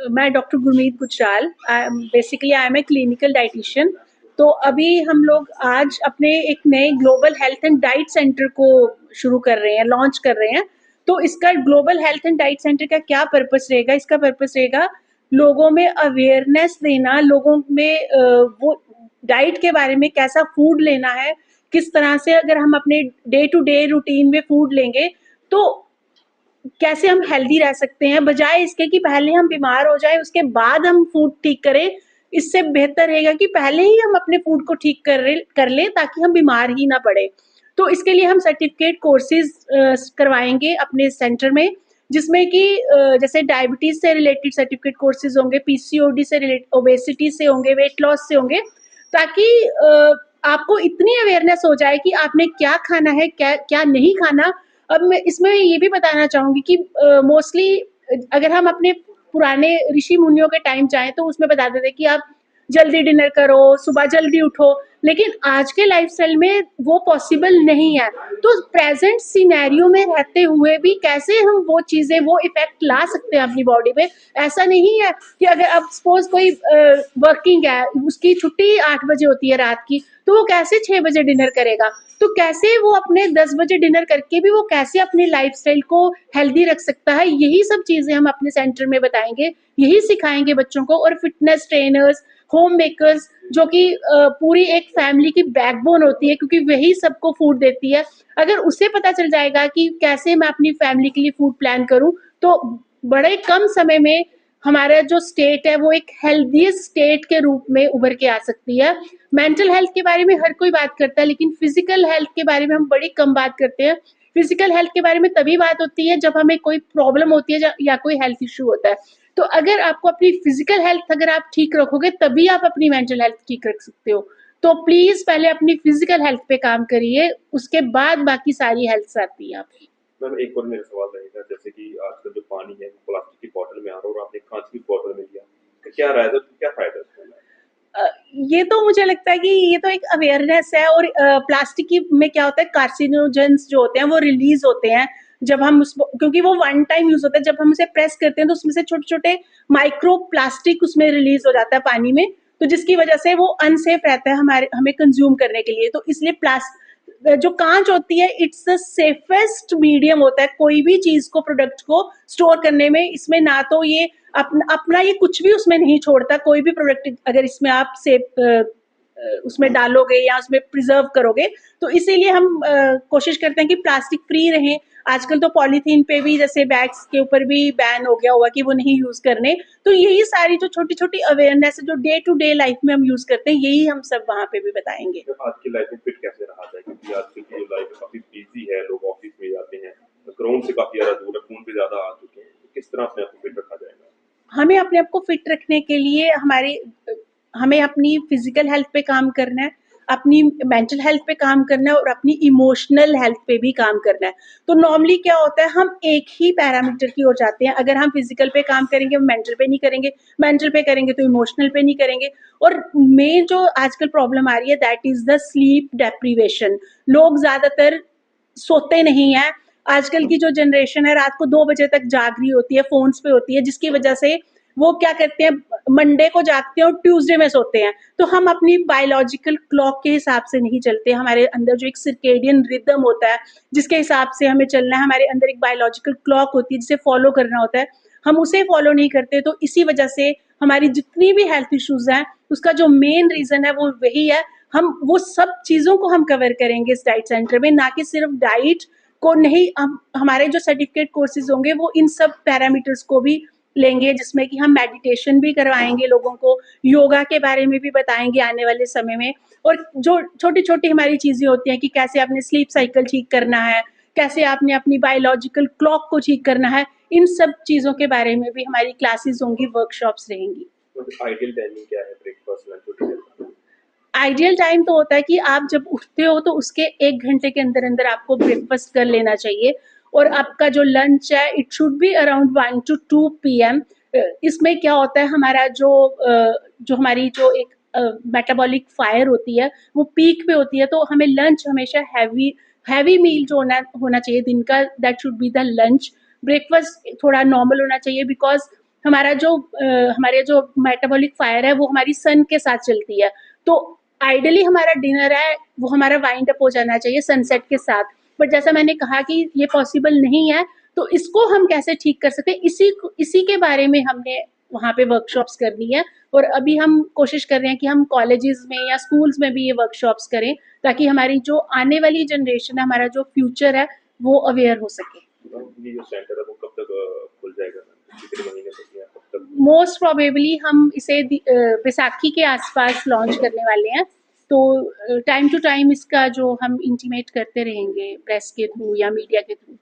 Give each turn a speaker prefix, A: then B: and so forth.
A: मैं doctor Gurmeet Gujral, basically I am a clinical dietitian. तो अभी हम लोग आज अपने एक नए global health and diet centre को शुरू कर रहे हैं, लॉन्च कर रहे हैं। तो इसका global health and diet centre का क्या पर्पस रहेगा? इसका पर्पस रहेगा लोगों में अवेयरनेस देना, लोगों में वो डाइट के बारे में, कैसा फूड लेना है, किस तरह से अगर हम अपने डे टू डे रूटीन में फूड लेंगे तो कैसे हम हेल्दी रह सकते हैं, बजाय इसके कि पहले हम बीमार हो जाए उसके बाद हम फूड ठीक करें। इससे बेहतर रहेगा कि पहले ही हम अपने फूड को ठीक कर लें ताकि हम बीमार ही ना पड़े। तो इसके लिए हम सर्टिफिकेट कोर्सेज करवाएंगे अपने सेंटर में, जिसमें कि जैसे डायबिटीज से रिलेटेड सर्टिफिकेट कोर्सेज होंगे, पीसीओडी से रिलेटेड, ओबेसिटी से होंगे, वेट लॉस से होंगे, ताकि आपको इतनी अवेयरनेस हो जाए कि आपने क्या खाना है, क्या क्या नहीं खाना। अब मैं इसमें ये भी बताना चाहूँगी कि मोस्टली अगर हम अपने पुराने ऋषि मुनियों के टाइम जाएँ तो उसमें बताते थे कि आप जल्दी डिनर करो, सुबह जल्दी उठो, लेकिन आज के लाइफ़स्टाइल में वो पॉसिबल नहीं है। तो प्रेज़ेंट सिनेरियो में रहते हुए भी कैसे हम वो चीज़ें, वो इफ़ेक्ट ला सकते हैं अपनी बॉडी पे। ऐसा नहीं है कि अगर अब सपोज़ कोई वर्किंग है, उसकी छुट्टी 8 बजे होती है रात की, तो वो कैसे 6 बजे डिनर करेगा? तो कैसे वो अपने 10 बजे डिनर करके भी वो कैसे अपनी लाइफस्टाइल को हेल्दी रख सकता है, यही सब चीज़ें हम अपने सेंटर में बताएँगे, यही सिखाएँगे बच्चों को। और फिटनेस ट्रेनर्स, होम मेकर्स, जो कि पूरी एक फैमिली की बैकबोन होती है, क्योंकि वही सबको फूड देती है। अगर उसे पता चल जाएगा कि कैसे मैं अपनी फैमिली के लिए फूड प्लान करूँ, तो बड़े कम समय में हमारा जो स्टेट है वो एक हेल्दीएस्ट स्टेट के रूप में उभर के आ सकती है। मेंटल हेल्थ के बारे में हर कोई बात करता है, लेकिन फिजिकल हेल्थ के बारे में हम बड़ी कम बात करते हैं। फिजिकल हेल्थ के बारे में तभी बात होती है जब हमें कोई प्रॉब्लम होती है या कोई हेल्थ इशू होता है। तो अगर आपको अपनी फिजिकल हेल्थ अगर आप ठीक रखोगे तभी आप अपनी मेंटल हेल्थ ठीक रख सकते हो। तो प्लीज पहले अपनी फिजिकल हेल्थ पे काम करिए, उसके बाद बाकी सारी हेल्थ आती है आपकी।
B: मैम एक और मेरा सवाल रहेगा, जैसे कि आजकल जो पानी है वो प्लास्टिक की बोतल में आ रहा है और आपने कांच की बोतल में लिया, तो क्या राय है, तो क्या फायदा है इसका?
A: ये तो मुझे लगता है कि ये तो एक अवेयरनेस है। और प्लास्टिक की में क्या होता है, कार्सिनोजेंस जो होते हैं वो रिलीज होते हैं जब हम उसको, क्योंकि वो वन टाइम यूज होता है, जब हम उसे प्रेस करते हैं तो उसमें से छोटे छोटे माइक्रो प्लास्टिक उसमें रिलीज हो जाता है पानी में। तो जिसकी वजह से वो अनसेफ रहता है हमारे हमें कंज्यूम करने के लिए। तो इसलिए जो कांच होती है, इट्स द सेफेस्ट मीडियम होता है कोई भी चीज को, प्रोडक्ट को स्टोर करने में। इसमें ना तो ये अपना ये कुछ भी उसमें नहीं छोड़ता, कोई भी प्रोडक्ट अगर इसमें आप सेफ उसमें डालोगे या उसमें प्रिजर्व करोगे। तो इसीलिए हम कोशिश करते हैं कि प्लास्टिक फ्री रहें। आजकल तो पॉलीथीन पे भी, जैसे बैग्स के ऊपर भी बैन हो गया हुआ कि वो नहीं यूज करने। तो यही सारी जो छोटी छोटी अवेयरनेस है जो डे टू डे लाइफ में हम यूज करते हैं, यही हम सब वहाँ पे भी बताएंगे।
B: तो आज की लाइफ में फिट कैसे रहा जाए, क्योंकि आजकल की जो लाइफ है काफी बिजी है, लोग ऑफिस में जाते हैं, ग्राउंड से काफी ज्यादा दूर है, फोन पे ज्यादा आ चुके हैं, तो किस तरह अपने आप को फिट रखा जाएगा?
A: हमें अपने आप को फिट रखने के लिए हमें अपनी फिजिकल हेल्थ पे काम करना है, अपनी मेंटल हेल्थ पे काम करना है और अपनी इमोशनल हेल्थ पे भी काम करना है। तो नॉर्मली क्या होता है, हम एक ही पैरामीटर की ओर जाते हैं। अगर हम फिजिकल पे काम करेंगे मेंटल पे नहीं करेंगे, मेंटल पे करेंगे तो इमोशनल पे नहीं करेंगे। और मेन जो आजकल प्रॉब्लम आ रही है, that is the sleep deprivation. लोग ज्यादातर सोते नहीं है। आजकल की जो जनरेशन है रात को 2 बजे तक जाग रही होती है, फोन्स पे होती है, जिसकी वजह से वो क्या करते हैं, मंडे को जागते हैं और ट्यूसडे में सोते हैं। तो हम अपनी बायोलॉजिकल क्लॉक के हिसाब से नहीं चलते। हमारे अंदर जो एक सर्केडियन रिदम होता है जिसके हिसाब से हमें चलना है, हमारे अंदर एक बायोलॉजिकल क्लॉक होती है जिसे फॉलो करना होता है, हम उसे फॉलो नहीं करते। तो इसी वजह से हमारी जितनी भी हेल्थ इश्यूज हैं उसका जो मेन रीजन है वो वही है। हम वो सब चीज़ों को हम कवर करेंगे इस डाइट सेंटर में, ना कि सिर्फ डाइट को नहीं। हम हमारे जो सर्टिफिकेट कोर्सेज होंगे वो इन सब पैरामीटर्स को भी लेंगे, जिसमें कि हम मेडिटेशन भी करवाएंगे लोगों को, योगा के बारे में भी बताएंगे आने वाले समय में। और जो छोटी छोटी हमारी चीज़ें होती हैं कि कैसे आपने स्लीप साइकिल ठीक करना है, कैसे आपने अपनी बायोलॉजिकल क्लॉक को ठीक करना है, इन सब चीज़ों के बारे में भी हमारी क्लासेस होंगी, वर्कशॉप्स रहेंगी।
B: तो आइडियल टाइमिंग क्या है ब्रेकफास्ट, लंच और डिनर का?
A: आइडियल टाइम तो होता है कि आप जब उठते हो तो उसके 1 घंटे के अंदर अंदर आपको ब्रेकफास्ट कर लेना चाहिए। और आपका जो लंच है it should be around 1 to 2 PM। इसमें क्या होता है, हमारा जो हमारी जो एक मेटाबॉलिक फायर होती है वो पीक पे होती है। तो हमें लंच हमेशा हैवी हैवी मील जो होना चाहिए दिन का, that should be the lunch. Breakfast थोड़ा नॉर्मल होना चाहिए, बिकॉज हमारे जो मेटाबॉलिक फायर है वो हमारी सन के साथ चलती है। तो आइडियली हमारा डिनर है वो हमारा वाइंड अप हो जाना चाहिए सनसेट के साथ। बट जैसा मैंने कहा कि ये पॉसिबल नहीं है, तो इसको हम कैसे ठीक कर सकते हैं, इसी के बारे में हमने वहाँ पे वर्कशॉप्स करनी है। और अभी हम कोशिश कर रहे हैं कि हम कॉलेजेस में या स्कूल्स में भी ये वर्कशॉप्स करें, ताकि हमारी जो आने वाली जनरेशन है, हमारा जो फ्यूचर है, वो अवेयर हो सके।
B: ये जो सेंटर है वो कब तक खुल जाएगा? कितने महीने तक या कब तक?
A: मोस्ट प्रोबेबली हम इसे बैसाखी के आसपास लॉन्च करने वाले हैं। तो टाइम टू टाइम इसका जो हम इंटीमेट करते रहेंगे प्रेस के थ्रू या मीडिया के थ्रू।